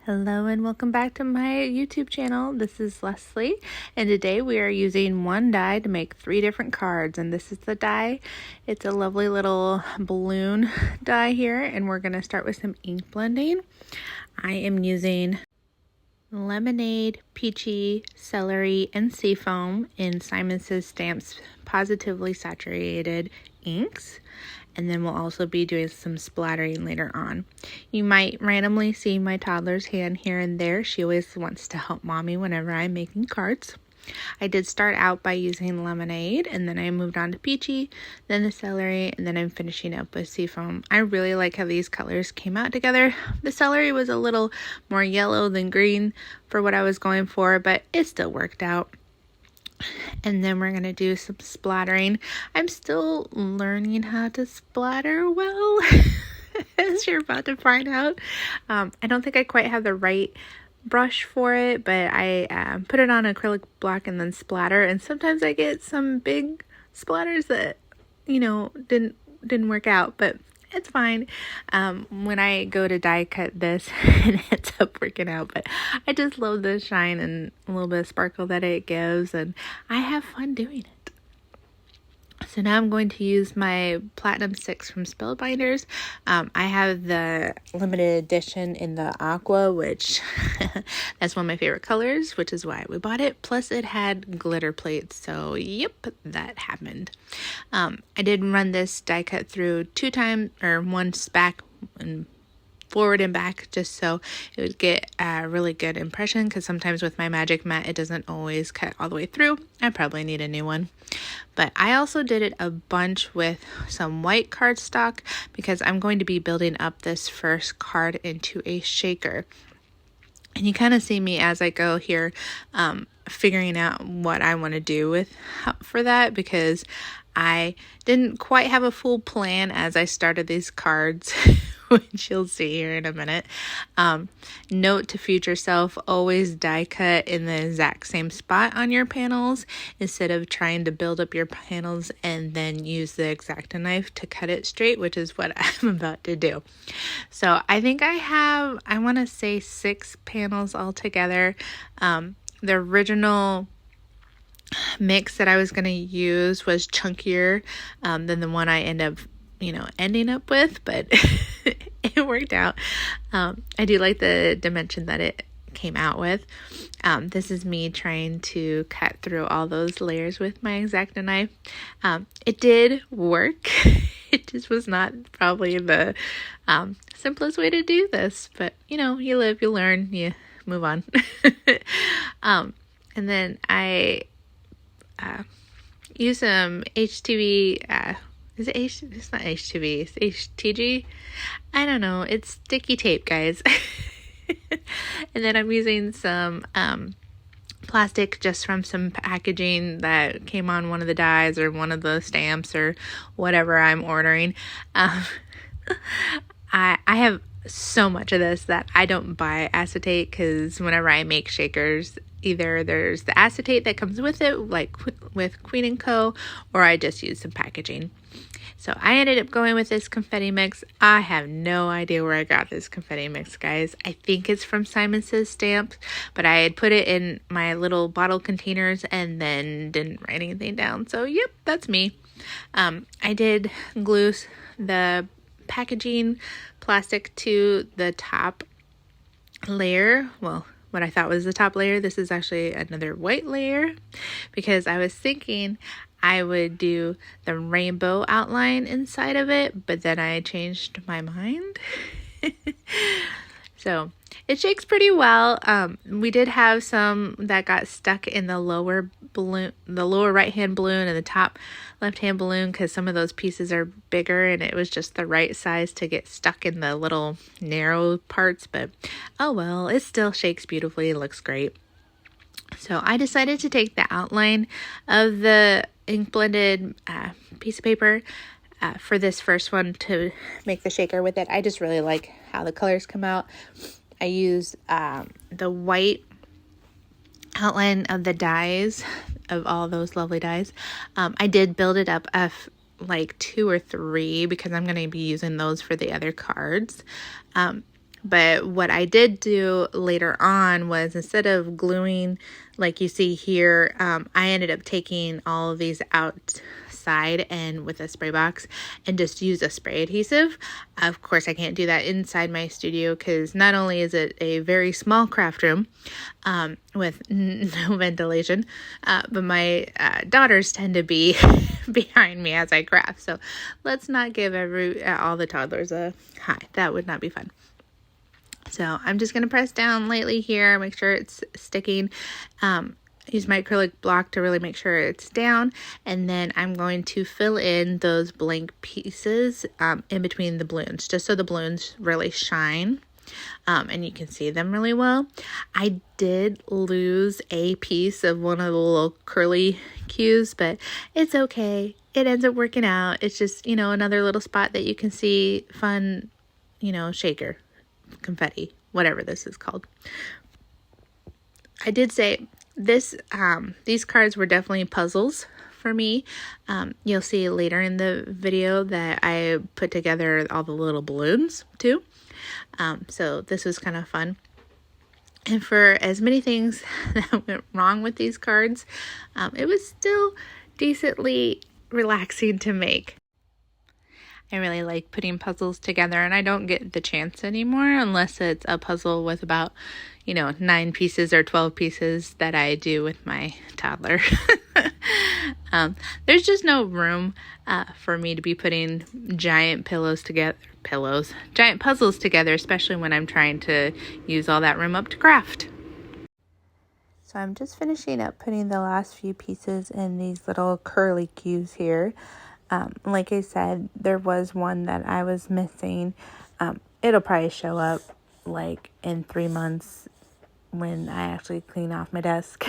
Hello and welcome back to my YouTube channel. This is Leslie, and today we are using one die to make 3 different cards, and this is the die. It's a lovely little balloon die here, and we're going to start with some ink blending. I am using lemonade, peachy, celery, and seafoam in Simon Says Stamps Positively Saturated inks. And then we'll also be doing some splattering later on. You might randomly see my toddler's hand here and there. She always wants to help mommy whenever I'm making cards. I did start out by using lemonade, and then I moved on to peachy, then the celery, and then I'm finishing up with seafoam. I really like how these colors came out together. The celery was a little more yellow than green for what I was going for, but it still worked out. And then we're going to do some splattering. I'm still learning how to splatter well, as you're about to find out. I don't think I quite have the right brush for it, but I put it on acrylic block and then splatter. And sometimes I get some big splatters that, didn't work out, but it's fine. When I go to die cut this, it ends up working out, but I just love the shine and a little bit of sparkle that it gives, and I have fun doing it. So now I'm going to use my Platinum 6 from Spellbinders. I have the limited edition in the aqua, which that's one of my favorite colors, which is why we bought it. Plus it had glitter plates, so yep, that happened. I did run this die cut through 2 times, or once back and forward and back, just so it would get a really good impression, because sometimes with my magic mat it doesn't always cut all the way through. I probably need a new one. But I also did it a bunch with some white cardstock, because I'm going to be building up this first card into a shaker. And you kind of see me as I go here figuring out what I want to do for that, because I didn't quite have a full plan as I started these cards, which you'll see here in a minute. Note to future self, always die cut in the exact same spot on your panels instead of trying to build up your panels and then use the X-Acto knife to cut it straight, which is what I'm about to do. So I think I have, I want to say 6 panels altogether. The original mix that I was going to use was chunkier than the one I ending up with, but it worked out. I do like the dimension that it came out with. This is me trying to cut through all those layers with my X-Acto knife. It did work. It just was not probably the simplest way to do this, but you live, you learn, you move on. And then I use some HTV, is it H? It's not HTV, it's HTG. I don't know. It's sticky tape, guys. And then I'm using some plastic just from some packaging that came on one of the dies or one of the stamps or whatever I'm ordering. I have so much of this that I don't buy acetate, because whenever I make shakers, either there's the acetate that comes with it, like with Queen & Co., or I just use some packaging. So I ended up going with this confetti mix. I have no idea where I got this confetti mix, guys. I think it's from Simon Says Stamps, but I had put it in my little bottle containers and then didn't write anything down. So yep, that's me. I did glue the packaging plastic to the top layer. Well, what I thought was the top layer. This is actually another white layer, because I was thinking I would do the rainbow outline inside of it, but then I changed my mind. So it shakes pretty well. We did have some that got stuck in the lower balloon, the lower right hand balloon and the top left hand balloon, because some of those pieces are bigger and it was just the right size to get stuck in the little narrow parts. But oh well, it still shakes beautifully. It looks great. So I decided to take the outline of the ink blended piece of paper for this first one to make the shaker with it. I just really like how the colors come out. I use the white outline of the dies, of all those lovely dies. I did build it up like 2 or 3, because I'm going to be using those for the other cards. But what I did do later on was, instead of gluing like you see here, I ended up taking all of these outside and with a spray box and just use a spray adhesive. Of course, I can't do that inside my studio because not only is it a very small craft room with no ventilation, but my daughters tend to be behind me as I craft. So let's not give all the toddlers a hi. That would not be fun. So I'm just going to press down lightly here, make sure it's sticking. Use my acrylic block to really make sure it's down. And then I'm going to fill in those blank pieces in between the balloons, just so the balloons really shine. And you can see them really well. I did lose a piece of one of the little curly cues, but it's okay. It ends up working out. It's just, another little spot that you can see. Fun, shaker. Confetti, whatever this is called. I did say these cards were definitely puzzles for me. You'll see later in the video that I put together all the little balloons too. So this was kind of fun. And for as many things that went wrong with these cards, it was still decently relaxing to make. I really like putting puzzles together, and I don't get the chance anymore unless it's a puzzle with about, 9 pieces or 12 pieces that I do with my toddler. There's just no room for me to be putting giant puzzles together, especially when I'm trying to use all that room up to craft. So I'm just finishing up putting the last few pieces in these little curly cues here. Like I said, there was one that I was missing. It'll probably show up like in 3 months when I actually clean off my desk.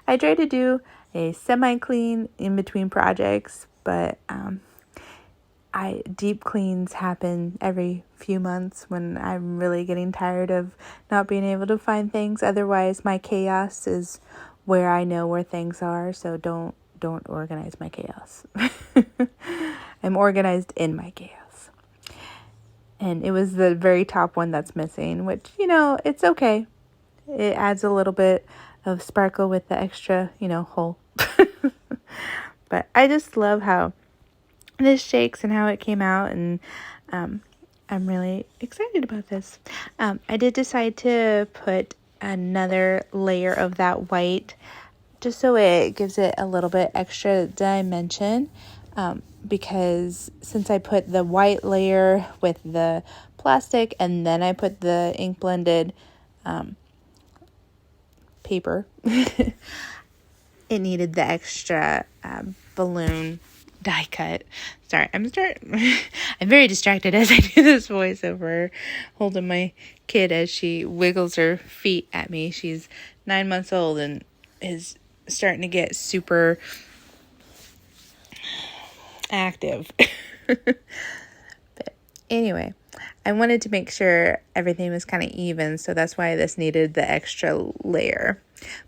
I try to do a semi-clean in between projects, but deep cleans happen every few months when I'm really getting tired of not being able to find things. Otherwise, my chaos is where I know where things are, so don't organize my chaos. I'm organized in my chaos. And it was the very top one that's missing, which, it's okay. It adds a little bit of sparkle with the extra, hole. But I just love how this shakes and how it came out, and I'm really excited about this. I did decide to put another layer of that white just so it gives it a little bit extra dimension, because since I put the white layer with the plastic and then I put the ink blended paper, it needed the extra balloon die cut. Sorry, I'm very distracted as I do this voiceover, holding my kid as she wiggles her feet at me. She's 9 months old and is starting to get super active. But anyway, I wanted to make sure everything was kind of even, so that's why this needed the extra layer.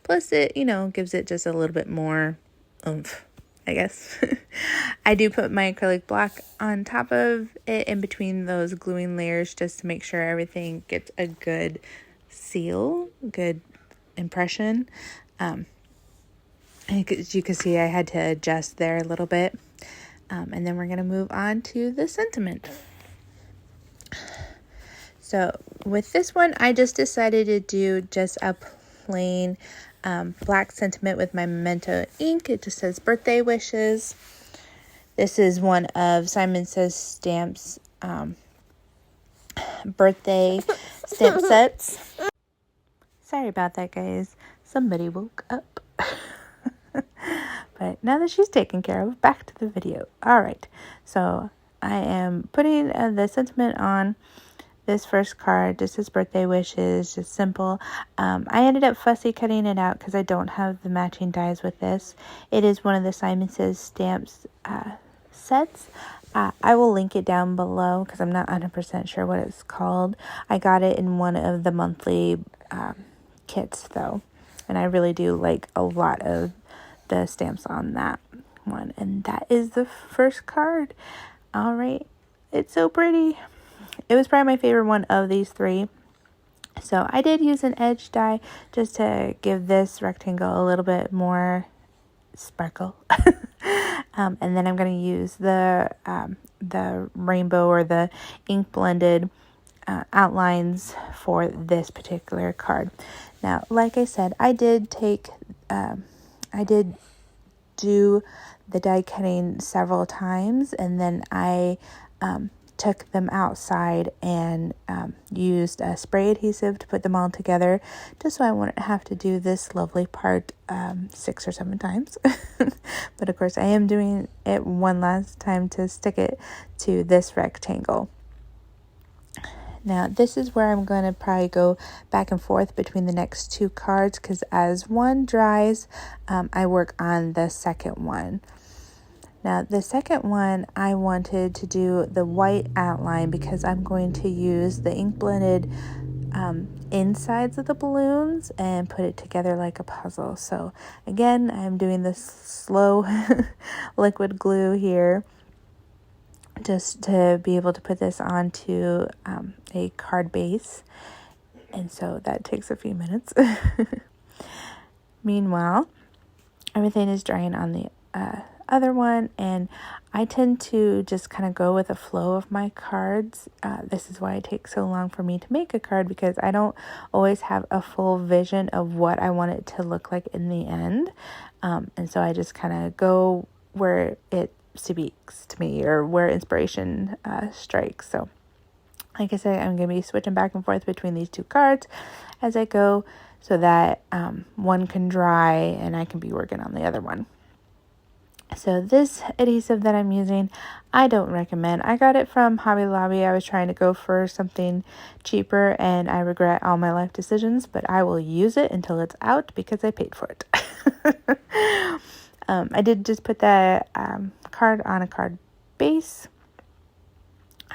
Plus it, gives it just a little bit more oomph, I guess. I do put my acrylic block on top of it in between those gluing layers just to make sure everything gets a good seal, good impression. As you can see, I had to adjust there a little bit. And then we're going to move on to the sentiment. So with this one, I just decided to do just a plain black sentiment with my Memento ink. It just says birthday wishes. This is one of Simon Says Stamps birthday stamp sets. Sorry about that, guys. Somebody woke up. But now that she's taken care of, back to the video. All right, so I am putting the sentiment on this first card, just as birthday wishes, just simple. I ended up fussy cutting it out because I don't have the matching dies with this. It is one of the Simon Says Stamps sets. I will link it down below because I'm not 100% sure what it's called. I got it in one of the monthly kits though, and I really do like a lot of the stamps on that one. And that is the first card. All right, it's so pretty. it was probably my favorite one of these three. So I did use an edge die just to give this rectangle a little bit more sparkle. And then I'm going to use the rainbow or the ink blended outlines for this particular card. Now, like I said, I did do the die cutting several times, and then I took them outside and used a spray adhesive to put them all together, just so I wouldn't have to do this lovely part 6 or 7 times. But of course I am doing it one last time to stick it to this rectangle. Now this is where I'm going to probably go back and forth between the next 2 cards, because as one dries, I work on the second one. Now the second one, I wanted to do the white outline because I'm going to use the ink blended insides of the balloons and put it together like a puzzle. So again, I'm doing this slow liquid glue here, just to be able to put this onto a card base, and so that takes a few minutes. Meanwhile, everything is drying on the other one, and I tend to just kind of go with the flow of my cards. This is why it takes so long for me to make a card, because I don't always have a full vision of what I want it to look like in the end, and so I just kind of go where it speaks to me or where inspiration strikes. So like I said, I'm going to be switching back and forth between these 2 cards as I go, so that one can dry and I can be working on the other one. So this adhesive that I'm using, I don't recommend. I got it from Hobby Lobby. I was trying to go for something cheaper, and I regret all my life decisions, but I will use it until it's out because I paid for it. I did just put that card on a card base.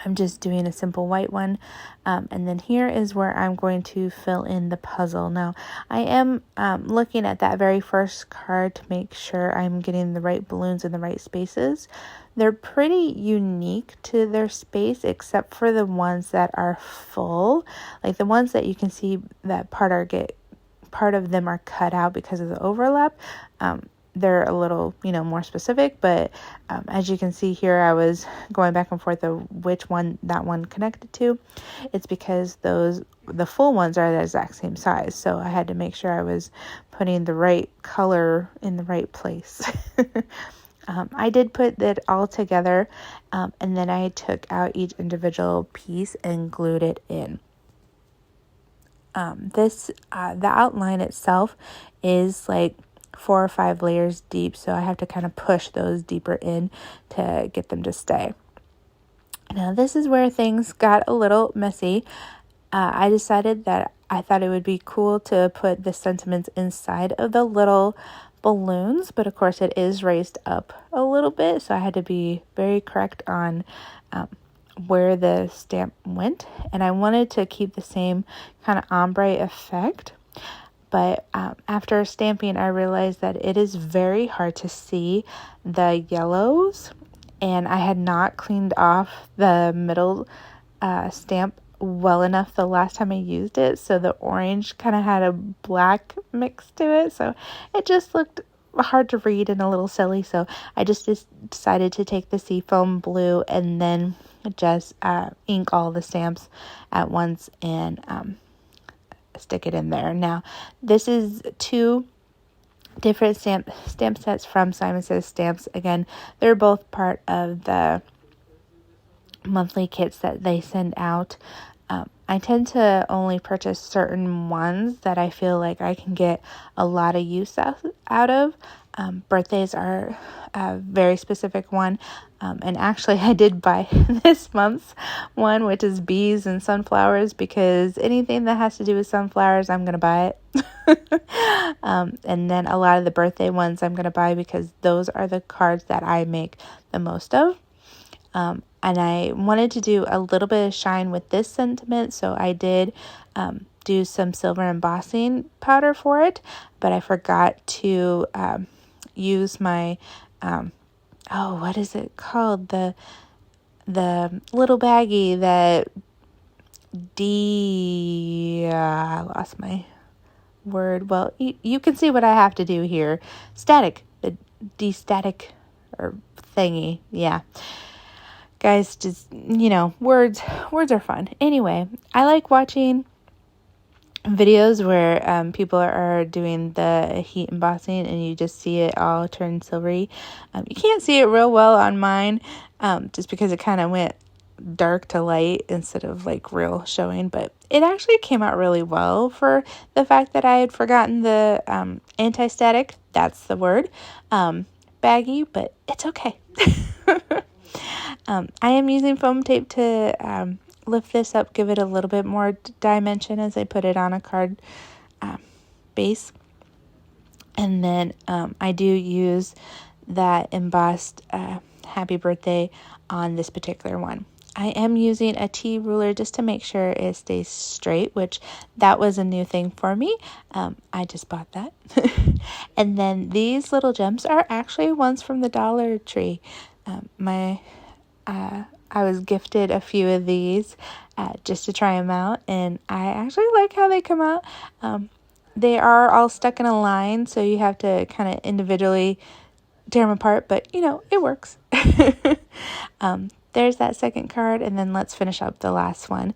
I'm just doing a simple white one. And then here is where I'm going to fill in the puzzle. Now, I am looking at that very first card to make sure I'm getting the right balloons in the right spaces. They're pretty unique to their space, except for the ones that are full. Like the ones that you can see that part of them are cut out because of the overlap. They're a little, more specific, but as you can see here, I was going back and forth of which one that one connected to. It's because the full ones are the exact same size, so I had to make sure I was putting the right color in the right place. I did put it all together, and then I took out each individual piece and glued it in. The outline itself is like 4 or 5 layers deep, so I have to kind of push those deeper in to get them to stay. Now this is where things got a little messy. I decided that I thought it would be cool to put the sentiments inside of the little balloons, but of course it is raised up a little bit, so I had to be very correct on where the stamp went, and I wanted to keep the same kind of ombre effect. But after stamping, I realized that it is very hard to see the yellows, and I had not cleaned off the middle stamp well enough the last time I used it, so the orange kind of had a black mix to it, so it just looked hard to read and a little silly. So I just decided to take the seafoam blue and then just ink all the stamps at once and stick it in there. Now this is 2 different stamp sets from Simon Says Stamps. Again, they're both part of the monthly kits that they send out. I tend to only purchase certain ones that I feel like I can get a lot of use out of. Birthdays are a very specific one. And actually I did buy this month's one, which is bees and sunflowers, because anything that has to do with sunflowers, I'm going to buy it. And then a lot of the birthday ones I'm going to buy because those are the cards that I make the most of. And I wanted to do a little bit of shine with this sentiment, so I did do some silver embossing powder for it, but I forgot to use my what is it called, the little baggie that I lost my word. Well, you can see what I have to do here. Static, the de-static or thingy. Yeah. Guys, just, words are fun. Anyway, I like watching videos where people are doing the heat embossing and you just see it all turn silvery. You can't see it real well on mine just because it kind of went dark to light instead of like real showing, but it actually came out really well for the fact that I had forgotten the anti-static, that's the word, baggie, but it's okay. I am using foam tape to lift this up, give it a little bit more dimension as I put it on a card base. And then I do use that embossed happy birthday on this particular one. I am using a T ruler just to make sure it stays straight, which that was a new thing for me. I just bought that. And then these little gems are actually ones from the Dollar Tree. I was gifted a few of these just to try them out, and I actually like how they come out. They are all stuck in a line, so you have to kind of individually tear them apart, but it works. There's that second card, and then let's finish up the last one.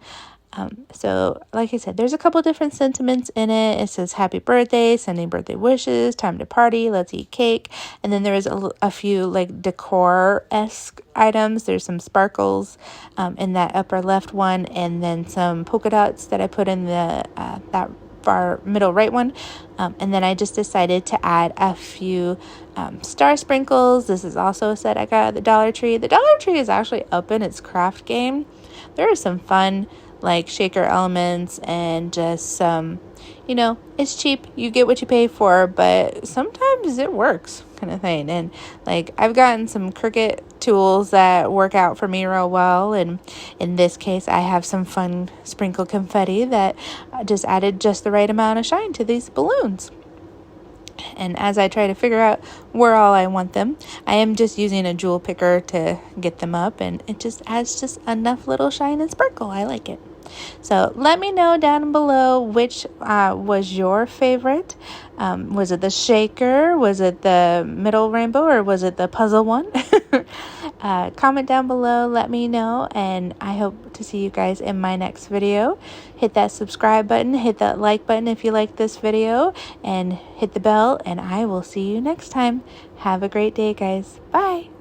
So like I said, there's a couple different sentiments in it. It says happy birthday, sending birthday wishes, time to party, let's eat cake. And then there is a few like decor-esque items. There's some sparkles in that upper left one, and then some polka dots that I put in the that far middle right one. And then I just decided to add a few star sprinkles. This is also a set I got at the Dollar Tree. The Dollar Tree is actually up in its craft game. There are some fun like shaker elements and just some, it's cheap. You get what you pay for, but sometimes it works kind of thing. And like I've gotten some Cricut tools that work out for me real well. And in this case, I have some fun sprinkle confetti that just added just the right amount of shine to these balloons. And as I try to figure out where all I want them, I am just using a jewel picker to get them up, and it just adds just enough little shine and sparkle. I like it. So let me know down below which was your favorite. Was it the shaker? Was it the middle rainbow? Or was it the puzzle one? Comment down below. Let me know. And I hope to see you guys in my next video. Hit that subscribe button. Hit that like button if you like this video. And hit the bell. And I will see you next time. Have a great day, guys. Bye.